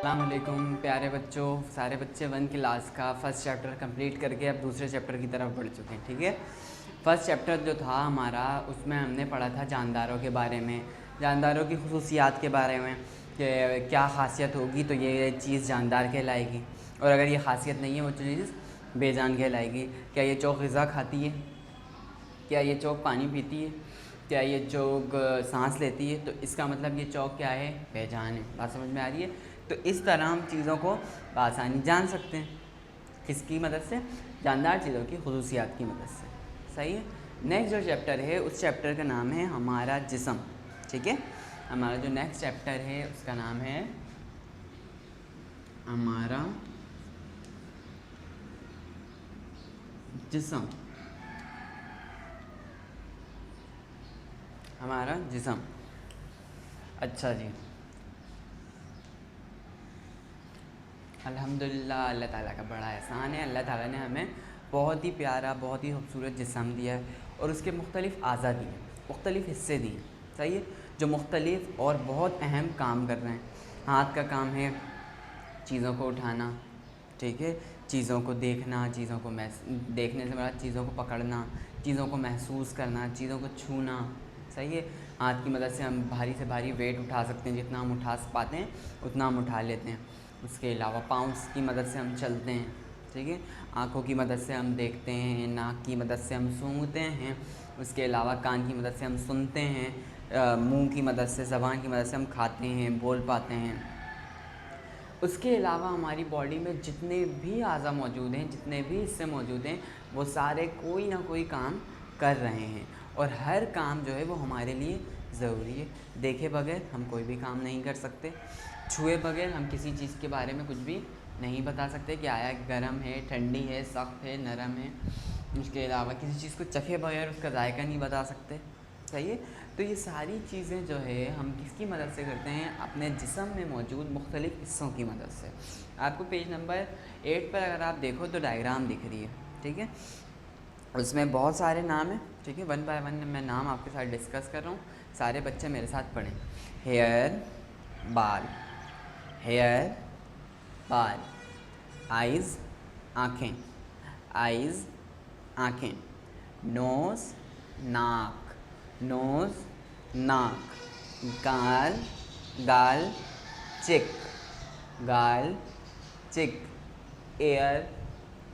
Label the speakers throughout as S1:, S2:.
S1: अस्सलामुअलैकुम प्यारे बच्चों। सारे बच्चे 1 क्लास का फर्स्ट चैप्टर कंप्लीट करके अब दूसरे चैप्टर की तरफ बढ़ चुके हैं। ठीक है, फर्स्ट चैप्टर जो था हमारा उसमें हमने पढ़ा था जानदारों के बारे में, जानदारों की खुसूसियात के बारे में कि क्या ख़ासियत होगी तो ये चीज़ जानदार कहलाएगी, और अगर ये ख़ासियत नहीं है वो चीज़ बेजान कहलाएगी। क्या ये चौक ग़िज़ा खाती है, क्या ये चौक पानी पीती है, क्या ये चौक सांस लेती है, तो इसका मतलब ये चौक क्या है, बेजान है। बात समझ में आ रही है? तो इस तरह हम चीज़ों को आसानी जान सकते हैं। किसकी मदद से? जानदार चीज़ों की खुसूसियात की मदद से। सही है। नेक्स्ट जो चैप्टर है उस चैप्टर का नाम है हमारा जिस्म। ठीक है, हमारा जो नेक्स्ट चैप्टर है उसका नाम है हमारा जिस्म। हमारा जिस्म। अच्छा जी, अल्हम्दुलिल्लाह, अल्लाह ताला का बड़ा एहसान है। अल्लाह ताला ने हमें बहुत ही प्यारा, बहुत ही खूबसूरत जिस्म दिया है और उसके मुख्तलिफ़ अज़ा दिए, मुख्तलिफ़ हिस्से दिए। सही है, जो मुख्तलिफ़ और बहुत अहम काम कर रहे हैं। हाथ का काम है चीज़ों को उठाना, ठीक है, चीज़ों को देखना, चीज़ों को देखने से मतलब चीज़ों को पकड़ना, चीज़ों को महसूस करना, चीज़ों को छूना। सही है, हाथ की मदद से हम भारी से भारी वेट उठा सकते हैं, जितना हम उठा पाते हैं उतना हम उठा लेते हैं। उसके अलावा पाँव की मदद से हम चलते हैं। ठीक है, आँखों की मदद से हम देखते हैं, नाक की मदद से हम सूंघते हैं, उसके अलावा कान की मदद से हम सुनते हैं, मुंह की मदद से, ज़बान की मदद से हम खाते हैं, बोल पाते हैं। उसके अलावा हमारी बॉडी में जितने भी अज़ा मौजूद हैं, जितने भी हिस्से मौजूद हैं, वो सारे कोई ना कोई काम कर रहे हैं और हर काम जो है वो हमारे लिए ज़रूरी है। देखे बगैर हम कोई भी काम नहीं कर सकते, छुए बगैर हम किसी चीज़ के बारे में कुछ भी नहीं बता सकते कि आया गर्म है, ठंडी है, सख्त है, नरम है। उसके अलावा किसी चीज़ को चखे बगैर उसका जायका नहीं बता सकते। सही है, तो ये सारी चीज़ें जो है हम किसकी मदद से करते हैं? अपने जिस्म में मौजूद मुख्तलिफ़ हिस्सों की मदद से। आपको पेज नंबर 8 पर अगर आप देखो तो डायग्राम दिख रही है। ठीक है, उसमें बहुत सारे नाम हैं। ठीक है, 1 बाय 1 मैं नाम आपके साथ डिस्कस कर रहा हूँ, सारे बच्चे मेरे साथ पढ़ें। हेयर बाल, हेयर बाल, आइज़ आँखें, आइज़ आँखें, नोज़ नाक, नोज़ नाक, गाल गाल चिक, गाल चिक, एयर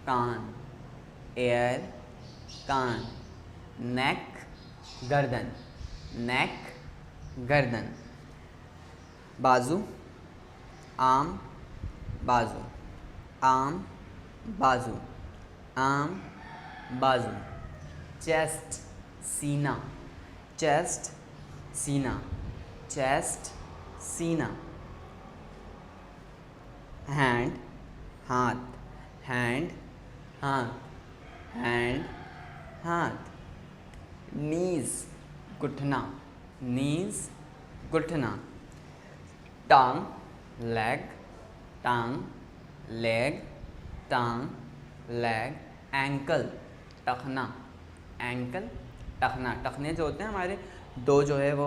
S1: कान, एयर कान, नेक गर्दन, नेक गर्दन, बाजू आम बाजू, आम बाजू, आम बाजू, चेस्ट सीना, चेस्ट सीना, चेस्ट सीना, हैंड हाथ, हैंड हाथ, हैंड हाथ, नीज़ घुटना, नीज़ घुटना, टांग लेग, टांग लेग, टांग लेग, एंकल टखना, एंकल टखना। टखने जो होते हैं हमारे दो जो है वो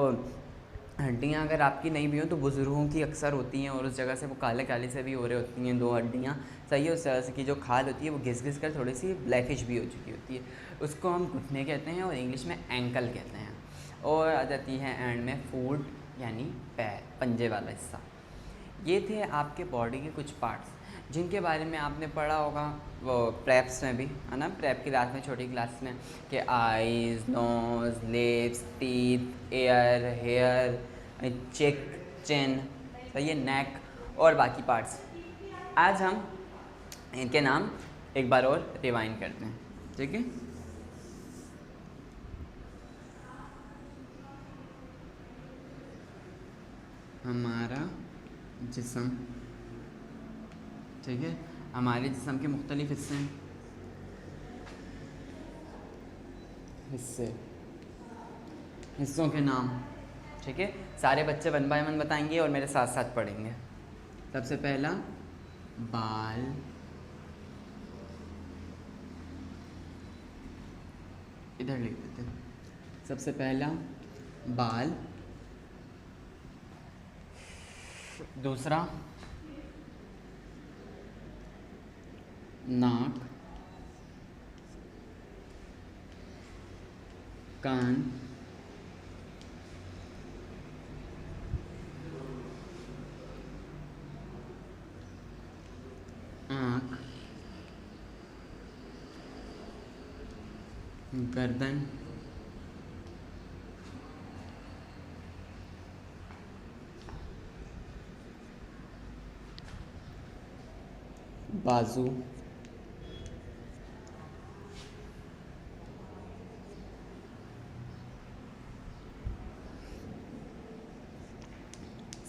S1: हड्डियाँ अगर आपकी नहीं भी हो तो बुज़ुर्गों की अक्सर होती हैं और उस जगह से वो काले काले से भी हो रही होती हैं, दो हड्डियाँ। सही है, उस तरह से की जो खाल होती है वो घिस घिस कर थोड़ी सी ब्लैकिश भी हो चुकी होती है, उसको हम घुटने कहते हैं और इंग्लिश में एंकल कहते हैं। और आ जाती है एंड में फुट यानी पैर, पंजे वाला हिस्सा। ये थे आपके बॉडी के कुछ पार्ट्स जिनके बारे में आपने पढ़ा होगा वो प्रेप्स में भी, है ना, प्रेप क्लास में, छोटी क्लास में, कि eyes, nose, lips, teeth, ear, hair, cheek, chin, सही है, नेक और बाकी पार्ट्स। आज हम इनके नाम एक बार और रिवाइंड करते हैं। ठीक है, हमारा जिस्म। ठीक है, हमारे जिस्म के मुख्तलिफ़ हिस्से हैं, हिस्से, हिस्सों के नाम। ठीक है, सारे बच्चे 1 बाय 1 बताएंगे और मेरे साथ साथ पढ़ेंगे। सबसे पहला बाल, इधर लिख देते हैं। सबसे पहला बाल, दूसरा नाक, कान, आँख, गर्दन, बाजू,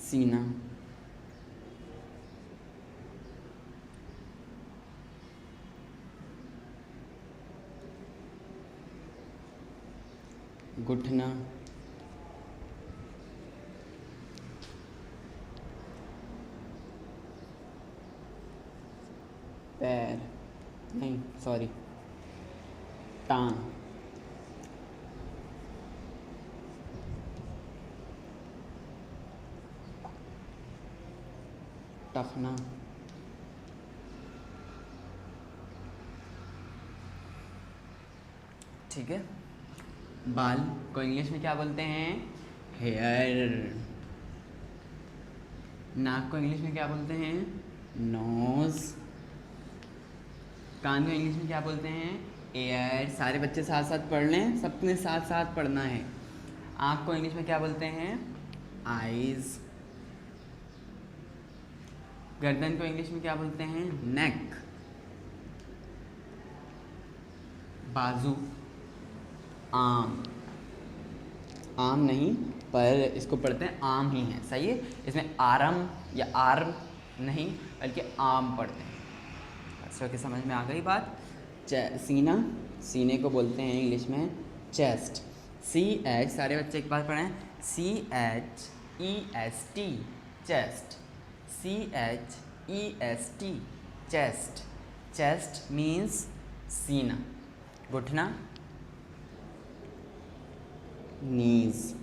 S1: सीना, घुटना, पैर, नहीं सॉरी, टांग, टखना, ठीक है। बाल को इंग्लिश में क्या बोलते हैं? हेयर। नाक को इंग्लिश में क्या बोलते हैं? नोज। कान को इंग्लिश में क्या बोलते हैं? एयर। सारे बच्चे साथ साथ पढ़ लें, सबने साथ साथ पढ़ना है। आँख को इंग्लिश में क्या बोलते हैं? आईज। गर्दन को इंग्लिश में क्या बोलते हैं? नेक। बाजू, आर्म। आर्म नहीं, पर इसको पढ़ते हैं आर्म ही है, सही है। इसमें आर्म या आर्म नहीं बल्कि आर्म पढ़ते हैं। अच्छा, कि समझ में आ गई बात। सीना, सीने को बोलते हैं इंग्लिश में चेस्ट। CH, सारे बच्चे एक बार पढ़ें, CHEST, chest. CHEST, chest. Chest means सीना। घुटना, नीज।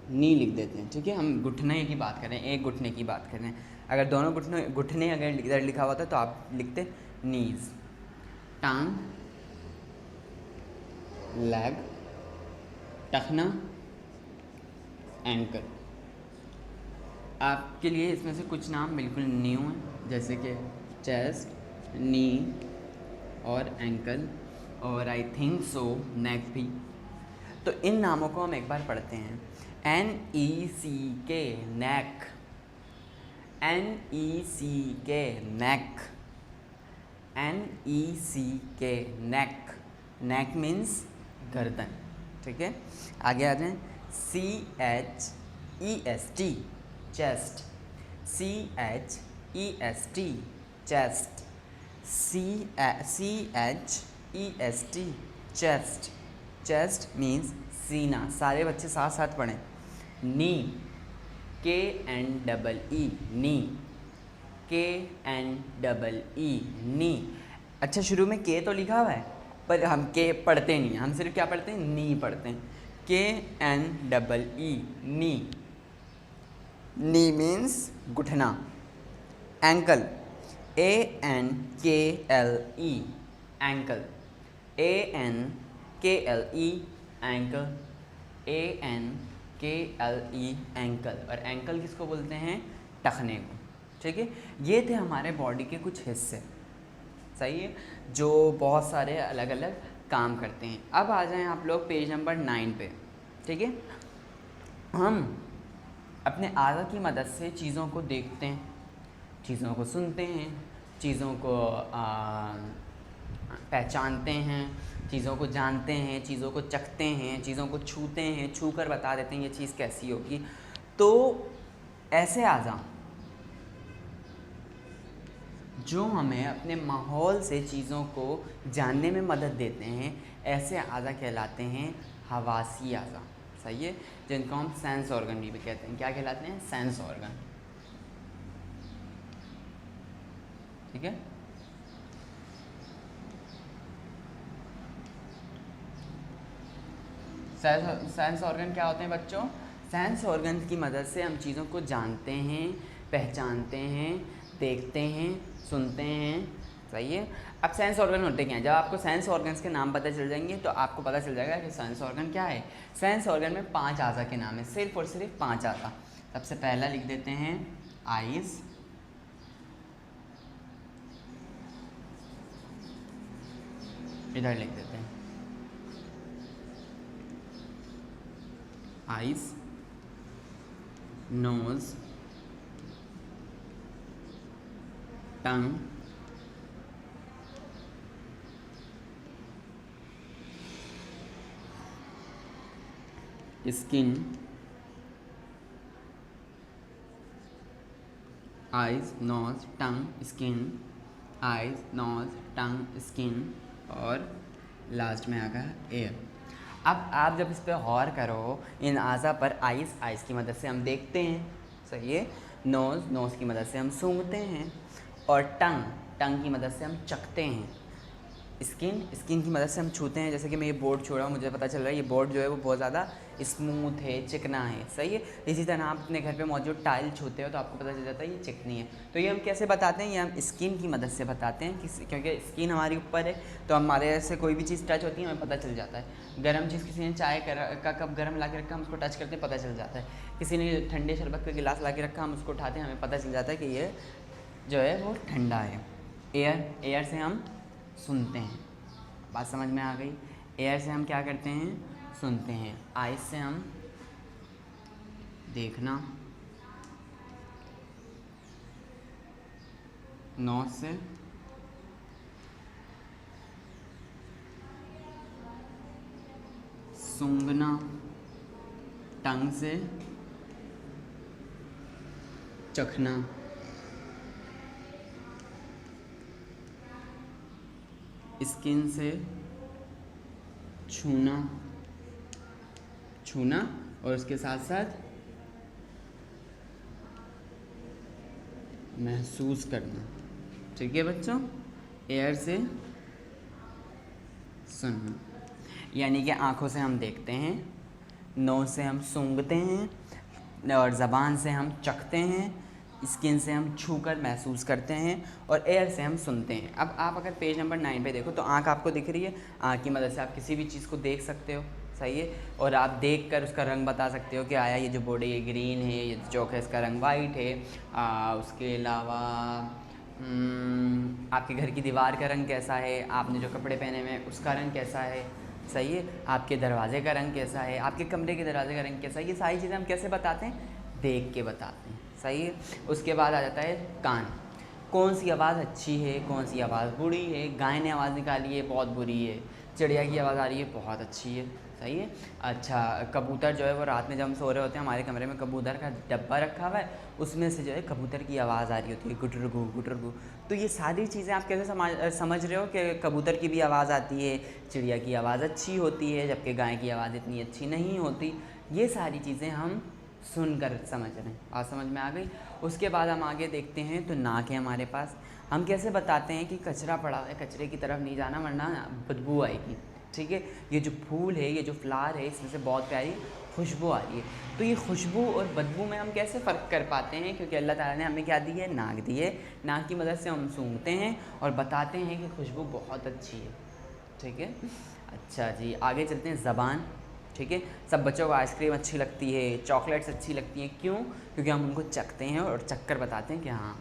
S1: नी लिख देते हैं, ठीक है। हम घुटने की बात करें, एक घुटने की बात करें। अगर दोनों घुटने अगर इधर लिखा हुआ था तो आप लिखते नीज। टांग, लेग, टखना, एंकल। आपके लिए इसमें से कुछ नाम बिल्कुल न्यू हैं, जैसे कि चेस्ट, नी और एंकल, और आई थिंक सो नेक भी। तो इन नामों को हम एक बार पढ़ते हैं। NECK, नेक। NECK, नेक। NECK, नेक। नेक मीन्स गर्दन, ठीक है। आगे आ जाएं। CHEST, chest. CHEST, chest. CHEST, chest. Chest means सीना। सारे बच्चे साथ साथ पढ़ें। नी, KNEE, नी। KNEE, नी। अच्छा, शुरू में के तो लिखा हुआ है पर हम के पढ़ते नहीं, हम सिर्फ क्या पढ़ते हैं? नी पढ़ते हैं। KNEE, नी। नी मीन्स घुटना। Ankle, ANKLE, ankle. ANKLE, ankle. ANKLE, ankle. और एंकल किसको बोलते हैं? टखने को, ठीक है। ये थे हमारे बॉडी के कुछ हिस्से, सही है, जो बहुत सारे अलग अलग काम करते हैं। अब आ जाएं आप लोग पेज नंबर 9 पे, ठीक है। हम अपने आज़ा की मदद से चीज़ों को देखते हैं, चीज़ों को सुनते हैं, चीज़ों को पहचानते हैं, चीज़ों को जानते हैं, चीज़ों को चखते हैं, चीज़ों को छूते हैं, छू कर बता देते हैं ये चीज़ कैसी होगी। तो ऐसे आज़ा जो हमें अपने माहौल से चीज़ों को जानने में मदद देते हैं, ऐसे आज़ा कहलाते हैं हवासी आज़ा, सही है, जिनको हम सेंस ऑर्गन भी कहते हैं। क्या कहलाते हैं? सेंस ऑर्गन, ठीक है। सेंस ऑर्गन क्या होते हैं बच्चों? सेंस ऑर्गन की मदद से हम चीज़ों को जानते हैं, पहचानते हैं, देखते हैं, सुनते हैं, सही है। अब सेंस ऑर्गन होते क्या हैं? जब आपको सेंस ऑर्गन्स के नाम पता चल जाएंगे तो आपको पता चल जाएगा कि सेंस ऑर्गन क्या है। सेंस ऑर्गन में 5 अज़ा के नाम है, सिर्फ और सिर्फ 5 अज़ा। सबसे पहला लिख देते हैं आइज़, इधर लिख देते हैं आइज़, नोज़, टंग, स्किन, आइज़, नोज़, टंग, स्किन, आइज़, नोज़, टंग, स्किन और लास्ट में आ गया एयर। अब आप जब इस पर गौर करो, इन आज़ा पर आइज़ की मदद से हम देखते हैं, सही है। नोज़ की मदद से हम सूंघते हैं और टंग की मदद से हम चखते हैं। स्किन की मदद से हम छूते हैं। जैसे कि मैं ये बोर्ड छू रहा हूँ, मुझे पता चल रहा है ये बोर्ड जो है वो बहुत ज़्यादा स्मूथ है, चिकना है, सही है। इसी तरह आप अपने घर पे मौजूद टाइल छूते हो तो आपको पता चल जाता है ये चिकनी है। तो ये हम कैसे बताते हैं? ये हम स्किन की मदद से बताते हैं, क्योंकि स्किन हमारी ऊपर है तो हमारे से कोई भी चीज़ टच होती है हमें पता चल जाता है। गर्म चीज़, किसी ने चाय का कप गर्म ला के रखा, हम उसको टच करते हैं, पता चल जाता है। किसी ने ठंडे शरबत का गिलास ला के रखा, हम उसको उठाते हैं, हमें पता चल जाता है कि ये जो है वो ठंडा है। एयर से हम सुनते हैं, बात समझ में आ गई। एयर से हम क्या करते हैं? सुनते हैं। आइज़ से हम देखना, नोज़ से सूंघना, टंग से चखना, स्किन से छूना और उसके साथ साथ महसूस करना। ठीक है बच्चों, एयर से सुनना, यानी कि आँखों से हम देखते हैं, नोज़ से हम सूंघते हैं और ज़बान से हम चखते हैं, स्किन से हम छूकर महसूस करते हैं और एयर से हम सुनते हैं। अब आप अगर पेज नंबर 9 पे देखो तो आँख आपको दिख रही है। आँख की मदद से आप किसी भी चीज़ को देख सकते हो, सही है। और आप देखकर उसका रंग बता सकते हो कि आया ये जो बोर्ड है ये ग्रीन है, ये चौक है इसका रंग वाइट है। उसके अलावा आपके घर की दीवार का रंग कैसा है, आपने जो कपड़े पहने हुए हैं उसका रंग कैसा है, सही है। आपके दरवाजे का रंग कैसा है, आपके कमरे के दरवाजे का रंग कैसा है, ये सारी चीज़ें हम कैसे बताते हैं? देख के बताते हैं, सही है। उसके बाद आ जाता है कान। कौन सी आवाज़ अच्छी है, कौन सी आवाज़ बुरी है। गाय ने आवाज़ निकाली है, बहुत बुरी है। चिड़िया की आवाज़ आ रही है, बहुत अच्छी है, सही है। अच्छा, कबूतर जो है वो रात में जब हम सो रहे होते हैं, हमारे कमरे में कबूतर का डब्बा रखा हुआ है, उसमें से जो है कबूतर की आवाज़ आ रही होती है, गुटरगू गुटरगू। तो ये सारी चीज़ें आप कैसे समझ रहे हो कि कबूतर की भी आवाज़ आती है, चिड़िया की आवाज़ अच्छी होती है, जबकि गाय की आवाज़ इतनी अच्छी नहीं होती। ये सारी चीज़ें हम सुनकर समझ रहे हैं। आज समझ में आ गई। उसके बाद हम आगे देखते हैं तो नाक है हमारे पास। हम कैसे बताते हैं कि कचरा पड़ा है, कचरे की तरफ नहीं जाना वरना बदबू आएगी, ठीक है। ये जो फूल है, ये जो फ्लावर है, इसमें से बहुत प्यारी खुशबू आ रही है। तो ये खुशबू और बदबू में हम कैसे फ़र्क कर पाते हैं? क्योंकि अल्लाह ताला ने हमें क्या दी है? नाक दी है। नाक की मदद से हम सूंघते हैं और बताते हैं कि खुशबू बहुत अच्छी है, ठीक है। अच्छा जी, आगे चलते हैं। ज़बान, ठीक है। सब बच्चों को आइसक्रीम अच्छी लगती है, चॉकलेट्स अच्छी लगती हैं, क्यों? क्योंकि हम उनको चखते हैं और चख कर बताते हैं कि हाँ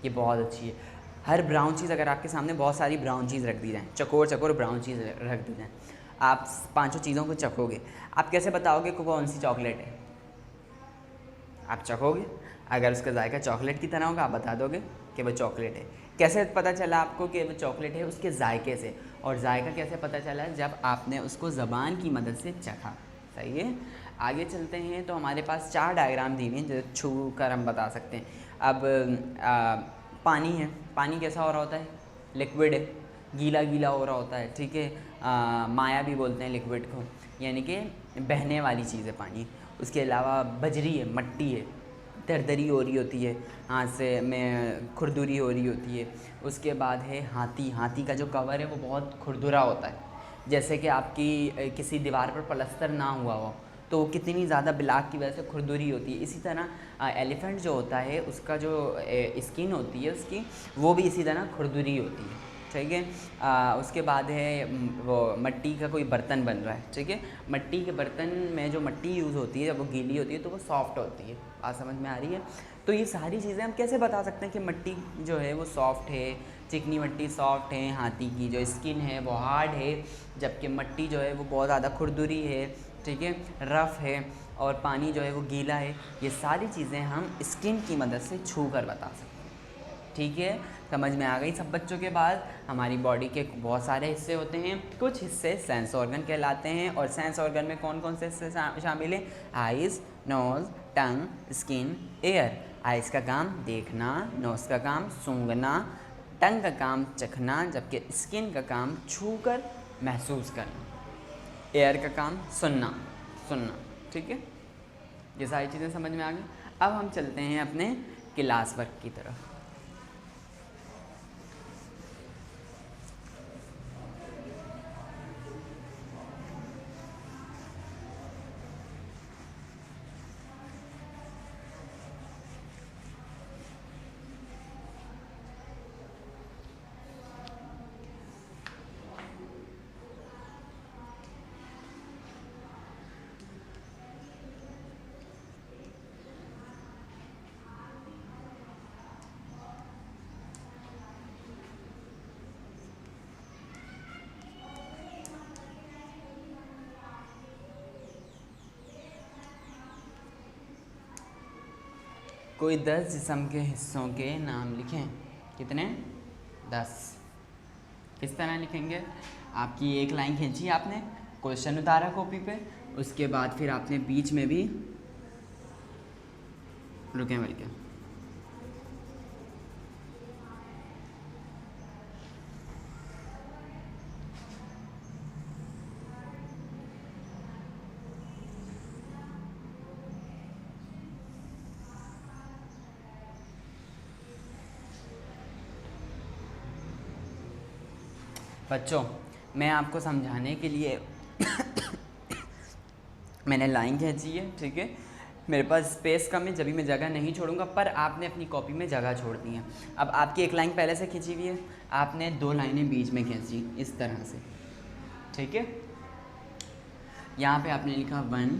S1: ये बहुत अच्छी है। हर ब्राउन चीज़ अगर आपके सामने बहुत सारी ब्राउन चीज़ रख दी जाए, चकोर ब्राउन चीज़ रख दी जाए, आप 5 चीज़ों को चखोगे, आप कैसे बताओगे कि कौन सी चॉकलेट है? आप चखोगे, अगर उसका जायका चॉकलेट की तरह होगा आप बता दोगे कि वो चॉकलेट है। कैसे पता चला आपको कि वो चॉकलेट है? उसके जायके से। और जायका कैसे पता चला? जब आपने उसको ज़बान की मदद से चखा, सही है। आगे चलते हैं तो हमारे पास 4 डायग्राम दी हुई हैं जो छू कर हम बता सकते हैं। अब पानी है, पानी कैसा हो रहा होता है? लिक्विड है, गीला गीला हो रहा होता है, ठीक है। माया भी बोलते हैं लिक्विड को, यानी कि बहने वाली चीज़ है पानी। उसके अलावा बजरी है, मट्टी है, दरदरी हो रही होती है, हाथ से में खुरदुरी हो रही होती है। उसके बाद है हाथी। हाथी का जो कवर है वो बहुत खुरदुरा होता है, जैसे कि आपकी किसी दीवार पर प्लस्तर ना हुआ हो तो वो कितनी ज़्यादा ब्लैक की वजह से खुरदुरी होती है। इसी तरह एलिफेंट जो होता है उसका जो स्किन होती है उसकी, वो भी इसी तरह खुरदुरी होती है, ठीक है। उसके बाद है वो मिट्टी का कोई बर्तन बन रहा है, ठीक है। मिट्टी के बर्तन में जो मिट्टी यूज़ होती है जब वो गीली होती है तो वो सॉफ्ट होती है। बात समझ में आ रही है? तो ये सारी चीज़ें हम कैसे बता सकते हैं कि मिट्टी जो है वो सॉफ्ट है, चिकनी मिट्टी सॉफ्ट है, हाथी की जो स्किन है वो हार्ड है, जबकि मिट्टी जो है वो बहुत ज़्यादा खुरदुरी है, ठीक है, रफ़ है, और पानी जो है वो गीला है। ये सारी चीज़ें हम स्किन की मदद से छू कर बता सकते हैं, ठीक है। समझ में आ गई सब बच्चों के? बाद हमारी बॉडी के बहुत सारे हिस्से होते हैं, कुछ हिस्से सेंस ऑर्गन कहलाते हैं, और सेंस ऑर्गन में कौन कौन से हिस्से शामिल हैं? आइज़, नोज़, टंग, स्किन, एयर। आइज़ का काम देखना, नोज़ का काम सूंघना, टंग का काम चखना, जबकि स्किन का काम छू कर महसूस करना, एयर का काम सुनना, ठीक है। ये सारी चीज़ें समझ में आ गई। अब हम चलते हैं अपने क्लास वर्क की तरफ। कोई 10 जिस्म के हिस्सों के नाम लिखें। कितने? 10। किस तरह लिखेंगे? आपकी एक लाइन खींची आपने, क्वेश्चन उतारा कॉपी पे, उसके बाद फिर आपने बीच में भी रुके मिल के बच्चों, मैं आपको समझाने के लिए मैंने लाइन खींची है, ठीक है। मेरे पास स्पेस कम है, जब भी मैं जगह नहीं छोड़ूंगा, पर आपने अपनी कॉपी में जगह छोड़ दी है। अब आपकी एक लाइन पहले से खींची हुई है, आपने 2 लाइनें बीच में खींची इस तरह से, ठीक है। यहाँ पे आपने लिखा 1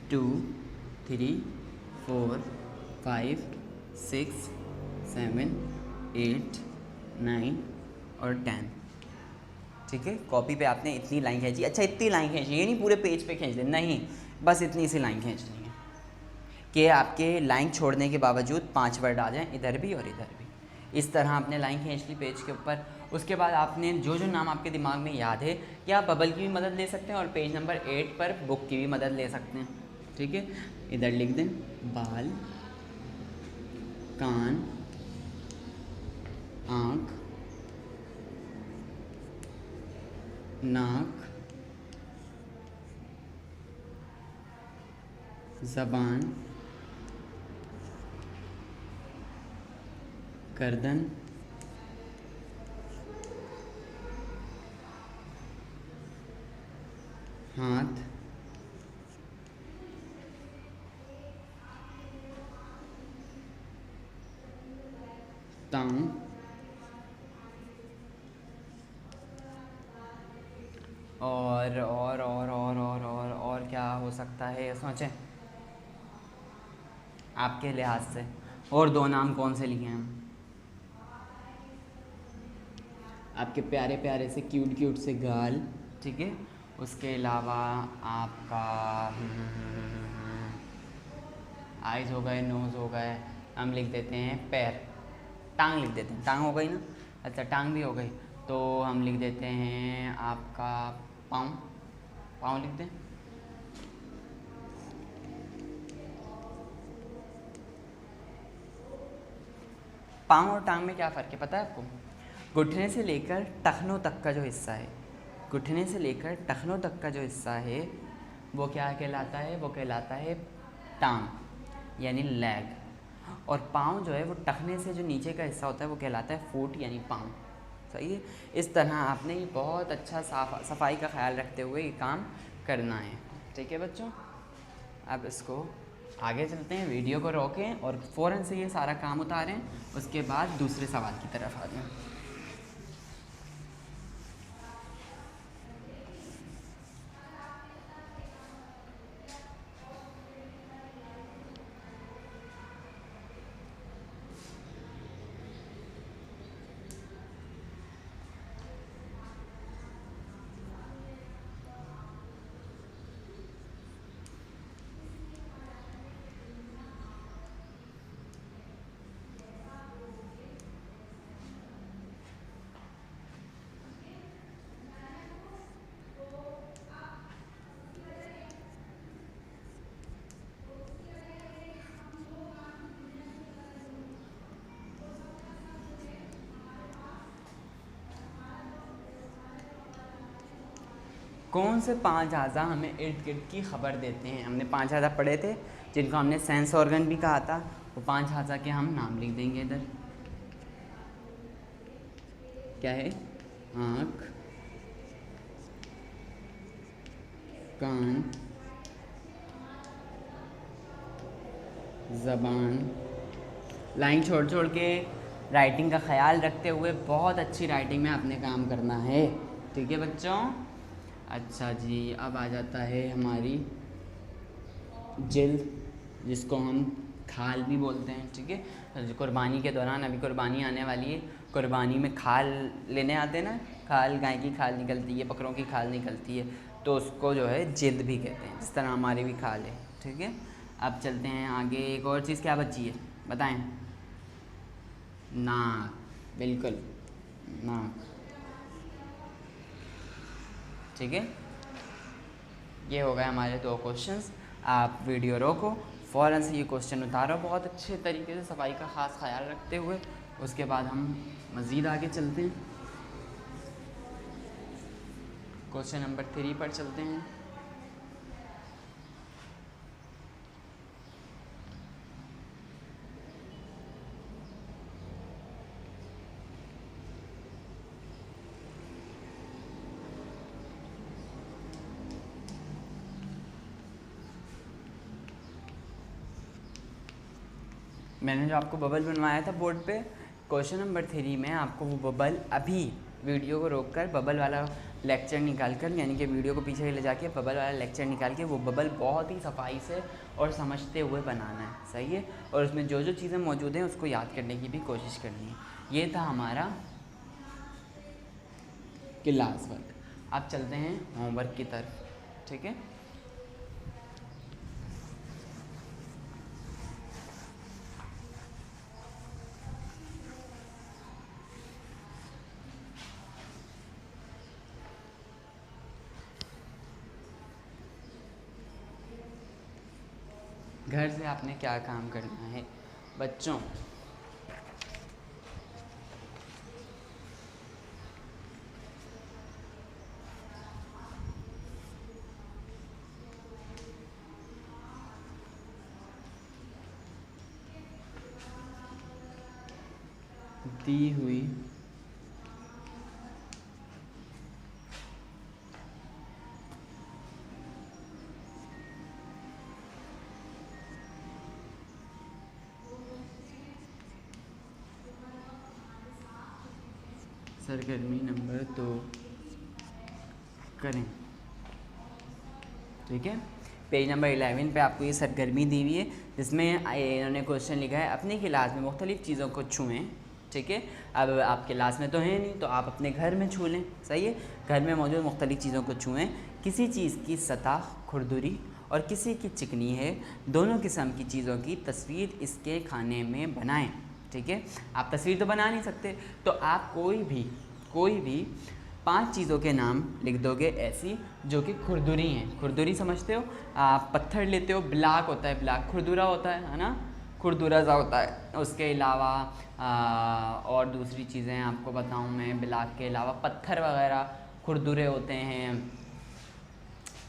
S1: 2 3 4 5 6 7 8 9 और 10, ठीक है। कॉपी पे आपने इतनी लाइन खींची। अच्छा, इतनी लाइन खींची, ये नहीं पूरे पेज पे खींच दे, नहीं, बस इतनी सी लाइन खींचनी है कि आपके लाइन छोड़ने के बावजूद 5 वर्ड आ जाएं, इधर भी और इधर भी। इस तरह आपने लाइन खींच ली पेज के ऊपर। उसके बाद आपने जो जो नाम आपके दिमाग में याद है, या आप बबल की भी मदद ले सकते हैं और पेज नंबर 8 पर बुक की भी मदद ले सकते हैं, ठीक है। इधर लिख दें बाल, कान, आँख, नाक, ज़बान, गर्दन, हाथ, टांग, और क्या हो सकता है, सोचें आपके लिहाज से। और 2 नाम कौन से लिखे हैं हम? आपके प्यारे प्यारे से क्यूट से गाल, ठीक है। उसके अलावा आपका आइज़ हो गए, नोज़ हो गए, हम लिख देते हैं पैर, टांग लिख देते हैं, टांग हो गई ना। अच्छा, टांग भी हो गई, तो हम लिख देते हैं आपका पाँव, पाँव लिख दें। पाँव और टांग में क्या फ़र्क है पता है आपको? घुटने से लेकर टखनों तक का जो हिस्सा है, घुटने से लेकर टखनों तक का जो हिस्सा है वो क्या कहलाता है? वो कहलाता है टांग, यानी लेग। और पाँव जो है वो टखने से जो नीचे का हिस्सा होता है वो कहलाता है फुट, यानी पाँव। सही है। इस तरह आपने ये बहुत अच्छा सफाई का ख्याल रखते हुए ये काम करना है, ठीक है बच्चों। अब इसको आगे चलते हैं, वीडियो को रोकें और फ़ौरन से ये सारा काम उतारें, उसके बाद दूसरे सवाल की तरफ आ जाएं। कौन से 5 अज़ा हमें इर्द गिर्द की ख़बर देते हैं? हमने 5 अज़ा पढ़े थे जिनको हमने सेंस ऑर्गन भी कहा था। वो 5 अज़ा के हम नाम लिख देंगे इधर। क्या है? आँख, कान, ज़बान। लाइन छोड़ छोड़ के राइटिंग का ख्याल रखते हुए बहुत अच्छी राइटिंग में आपने काम करना है, ठीक है बच्चों? अच्छा जी, अब आ जाता है हमारी जिल्द, जिसको हम खाल भी बोलते हैं, ठीक है? कुर्बानी के दौरान, अभी कुर्बानी आने वाली है, कुर्बानी में खाल लेने आते हैं ना, खाल, गाय की खाल निकलती है, बकरों की खाल निकलती है, तो उसको जो है जिल्द भी कहते हैं, जिस तरह हमारी भी खाल है, ठीक है? अब चलते हैं आगे। एक और चीज़ क्या बची है बताएं? नाक, बिल्कुल नाक, ठीक है? ये हो गए हमारे 2 क्वेश्चंस। आप वीडियो रोको, फ़ौरन से ये क्वेश्चन उतारो बहुत अच्छे तरीके से, सफाई का ख़ास ख्याल रखते हुए। उसके बाद हम मज़ीद आगे चलते हैं, क्वेश्चन नंबर 3 पर चलते हैं। मैंने जो आपको बबल बनवाया था बोर्ड पे, क्वेश्चन नंबर 3 में आपको वो बबल अभी वीडियो को रोककर बबल वाला लेक्चर निकाल कर, यानी कि वीडियो को पीछे ले जाके बबल वाला लेक्चर निकाल के वो बबल बहुत ही सफाई से और समझते हुए बनाना है, सही है? और उसमें जो जो चीज़ें मौजूद हैं उसको याद करने की भी कोशिश करनी है। ये था हमारा क्लास वर्क। अब चलते हैं होमवर्क की तरफ, ठीक है? घर से आपने क्या काम करना है बच्चों? दी हुई सरगर्मी नंबर 2 करें, ठीक है? पेज नंबर 11 पे आपको ये सरगर्मी दी हुई है, जिसमें इन्होंने क्वेश्चन लिखा है अपनी क्लास में मुख्तलिफ़ चीज़ों को छुएं, ठीक है? अब आप क्लास में तो हैं नहीं, तो आप अपने घर में छू लें, सही है? घर में मौजूद मुख्तलिफ़ चीज़ों को छुएं। किसी चीज़ की सतह खुरदुरी और किसी की चिकनी है, दोनों किस्म की चीज़ों की तस्वीर इसके खाने में बनाएं, ठीक है? आप तस्वीर तो बना नहीं सकते, तो आप कोई भी 5 चीज़ों के नाम लिख दोगे ऐसी जो कि खुरदुरी हैं। खुरदुरी समझते हो? आप पत्थर लेते हो, ब्लॉक होता है, ब्लॉक खुरदुरा होता है ना? खुरदुरा सा होता है। उसके अलावा और दूसरी चीज़ें आपको बताऊं मैं, ब्लॉक के अलावा पत्थर वगैरह खुरदुरे होते हैं।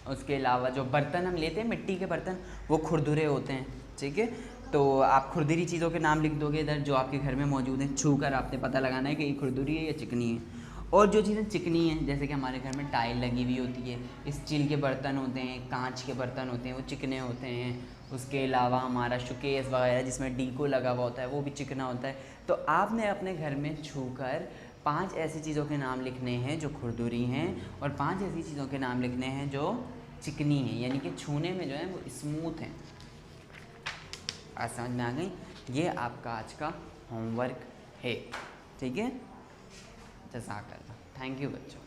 S1: उसके अलावा जो बर्तन हम लेते हैं, मिट्टी के बर्तन, वो खुरदुरे होते हैं, ठीक है? तो आप खुरदुरी चीज़ों के नाम लिख दोगे इधर जो आपके घर में मौजूद हैं। छू कर आपने पता लगाना है कि ये खुरदुरी है या चिकनी है। और जो चीज़ें चिकनी हैं, जैसे कि हमारे घर में टाइल लगी हुई होती है, स्टील के बर्तन होते हैं, कांच के बर्तन होते हैं, वो चिकने होते हैं। उसके अलावा हमारा शोकेस वगैरह जिसमें डीको लगा हुआ होता है, वो भी चिकना होता है। तो आपने अपने घर में छूकर 5 ऐसी चीज़ों के नाम लिखने हैं जो खुरदुरी हैं, और 5 ऐसी चीज़ों के नाम लिखने हैं जो चिकनी हैं, यानी कि छूने में जो है वो स्मूथ हैं। आज समझ में आ गई? ये आपका आज का होमवर्क है, ठीक है? जज़ाकल्लाह, थैंक यू बच्चों।